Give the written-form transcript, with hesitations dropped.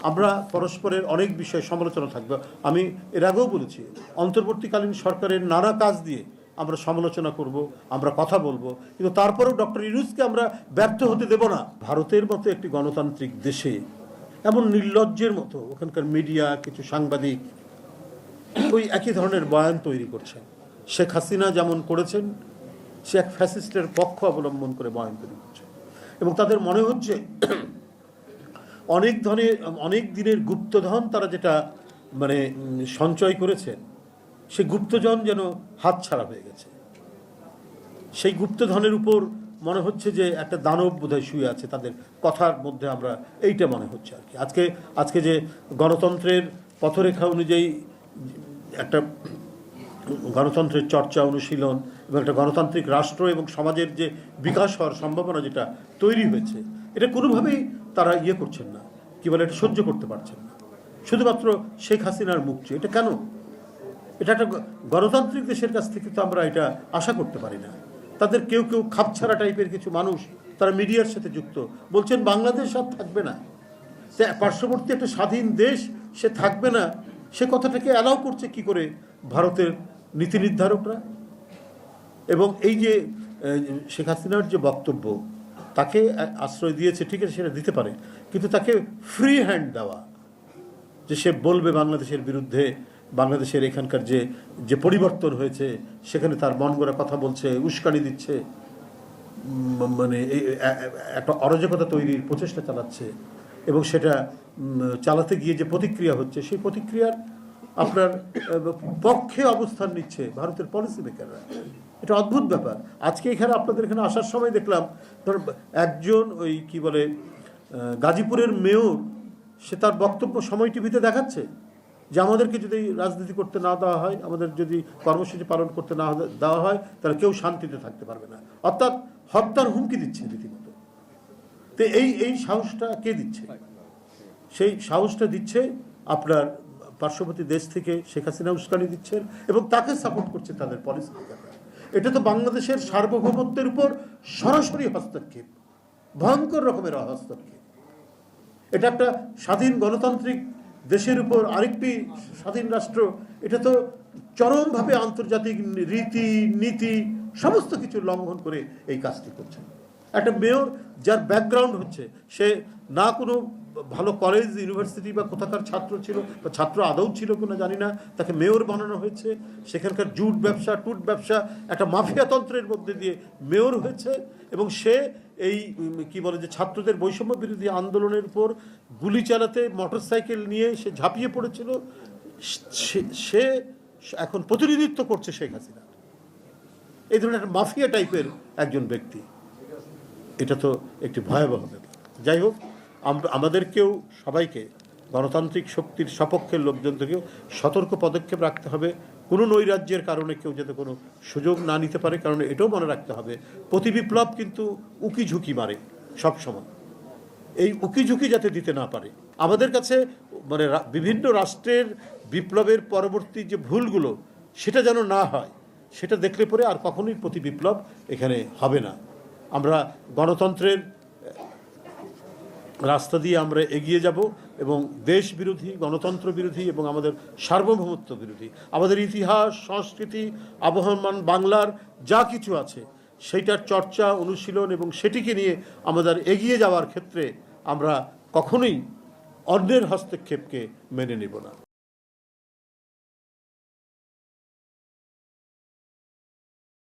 আমরা পরস্পরের অনেক বিষয়ে সমালোচনা থাকবে। আমি এর আগেও বলেছি, অন্তর্বর্তীকালীন সরকারের নানা কাজ দিয়ে আমরা সমালোচনা করব, আমরা কথা বলবো, কিন্তু তারপরেও ডক্টর ইউনূসকে আমরা ব্যর্থ হতে দেব না। ভারতের মতো একটি গণতান্ত্রিক দেশে এমন নির্লজ্জের মতো ওখানকার মিডিয়া, কিছু সাংবাদিক ওই একই ধরনের বয়ান তৈরি করছেন। শেখ হাসিনা যেমন করেছেন, সে এক ফ্যাসিস্টের পক্ষ অবলম্বন করে বয়ান তৈরি করছে, এবং তাদের মনে হচ্ছে অনেক দিনের গুপ্তধন তারা যেটা মানে সঞ্চয় করেছেন, সেই গুপ্তধন যেন হাতছাড়া হয়ে গেছে। সেই গুপ্তধনের উপর মনে হচ্ছে যে একটা দানব বোধহয় শুয়ে আছে তাদের কথার মধ্যে, আমরা এইটা মনে হচ্ছে আর কি। আজকে যে গণতন্ত্রের পথরেখা অনুযায়ী একটা গণতন্ত্রের চর্চা, অনুশীলন এবং একটা গণতান্ত্রিক রাষ্ট্র এবং সমাজের যে বিকাশ হওয়ার সম্ভাবনা যেটা তৈরি হয়েছে, এটা কোনোভাবেই তারা করছেন না, কি বলে, এটা সহ্য করতে পারছেন না। শুধুমাত্র শেখ হাসিনার মুক্তি, এটা কেন? এটা একটা গণতান্ত্রিক দেশের কাছ থেকে তো আমরা এটা আশা করতে পারি না। তাদের কেউ খাপছাড়া টাইপের কিছু মানুষ, তারা মিডিয়ার সাথে যুক্ত, বলছেন বাংলাদেশ আর থাকবে না, পার্শ্ববর্তী একটা স্বাধীন দেশ সে থাকবে না। সে কথাটাকে অ্যালাউ করছে কি করে ভারতের নীতি নির্ধারকরা? এবং এই যে শেখ হাসিনার যে বক্তব্য, তাকে আশ্রয় দিয়েছে, ঠিক আছে, সেটা দিতে পারে, কিন্তু তাকে ফ্রি হ্যান্ড দেওয়া, যে সে বলবে বাংলাদেশের বিরুদ্ধে, বাংলাদেশের এখানকার যে পরিবর্তন হয়েছে সেখানে তার মন গড়া কথা বলছে, উস্কানি দিচ্ছে, মানে একটা অরাজকতা তৈরির প্রচেষ্টা চালাচ্ছে, এবং সেটা চালাতে গিয়ে যে প্রতিক্রিয়া হচ্ছে, সেই প্রতিক্রিয়ার আপনার পক্ষে অবস্থান নিচ্ছে ভারতের পলিসি মেকাররা। এটা অদ্ভুত ব্যাপার। আজকে এখানে আপনাদের এখানে আসার সময় দেখলাম, ধর একজন ওই কি বলে গাজীপুরের মেয়র, সে তার বক্তব্য সময় টিভিতে দেখাচ্ছে যে আমাদেরকে যদি রাজনীতি করতে না দেওয়া হয়, আমাদের যদি কর্মসূচি পালন করতে না দেওয়া হয়, তাহলে কেউ শান্তিতে থাকতে পারবে না, অর্থাৎ হত্যার হুমকি দিচ্ছে রীতিমতো। তো এই সাহসটা কে দিচ্ছে? সেই সাহসটা দিচ্ছে আপনার পার্শ্ববর্তী দেশ থেকে শেখ হাসিনা উস্কানি দিচ্ছেন, এবং তাকে সাপোর্ট করছে তাদের পলিসি মেকাররা। এটা তো বাংলাদেশের সার্বভৌমত্বের উপর সরাসরি হস্তক্ষেপ, ভয়ঙ্কর রকমের হস্তক্ষেপ। এটা একটা স্বাধীন গণতান্ত্রিক দেশের উপর আরেকটি স্বাধীন রাষ্ট্র, এটা তো চরমভাবে আন্তর্জাতিক রীতি নীতি সমস্ত কিছু লঙ্ঘন করে এই কাজটি করছে। একটা মেয়র যার ব্যাকগ্রাউন্ড হচ্ছে, সে না কোনো ভালো কলেজ, ইউনিভার্সিটি বা কোথাকার ছাত্র ছিল, বা ছাত্র আদৌ ছিল কিনা জানি না, তাকে মেয়র বানানো হয়েছে। সেখানকার জুট ব্যবসা, টুট ব্যবসা, একটা মাফিয়াতন্ত্রের মধ্যে দিয়ে মেয়র হয়েছে, এবং সে এই কি বলে যে ছাত্রদের বৈষম্য বিরোধী আন্দোলনের উপর গুলি চালাতে মোটরসাইকেল নিয়ে সে ঝাঁপিয়ে পড়েছিল। সে এখন প্রতিনিধিত্ব করছে শেখ হাসিনা, এই ধরনের একটা মাফিয়া টাইপের একজন ব্যক্তি। এটা তো একটি ভয়াবহ ব্যাপার। যাই হোক, আমাদেরকেও সবাইকে গণতান্ত্রিক শক্তির সপক্ষের লোকজন থেকেও সতর্ক পদক্ষেপ রাখতে হবে। কোনো নৈরাজ্যের কারণে কেউ যাতে কোনো সুযোগ না নিতে পারে, কারণ এটাও মনে রাখতে হবে প্রতি বিপ্লব কিন্তু উকি ঝুঁকি মারে সবসময়। এই উকি ঝুঁকি যাতে দিতে না পারে। আমাদের কাছে মানে বিভিন্ন রাষ্ট্রের বিপ্লবের পরবর্তী যে ভুলগুলো, সেটা যেন না হয়, সেটা দেখলে পরে আর কখনোই প্রতি বিপ্লব এখানে হবে না। আমরা গণতন্ত্রের রাস্তা দিয়ে আমরা এগিয়ে যাব, এবং দেশ বিরোধী, গণতন্ত্র বিরোধী এবং আমাদের সার্বভৌমত্ব বিরোধী, আমাদের ইতিহাস, সংস্কৃতি, আবহমান বাংলার যা কিছু আছে, সেইটার চর্চা, অনুশীলন এবং সেটিকে নিয়ে আমাদের এগিয়ে যাওয়ার ক্ষেত্রে আমরা কখনোই অন্যের হস্তক্ষেপকে মেনে নেব না।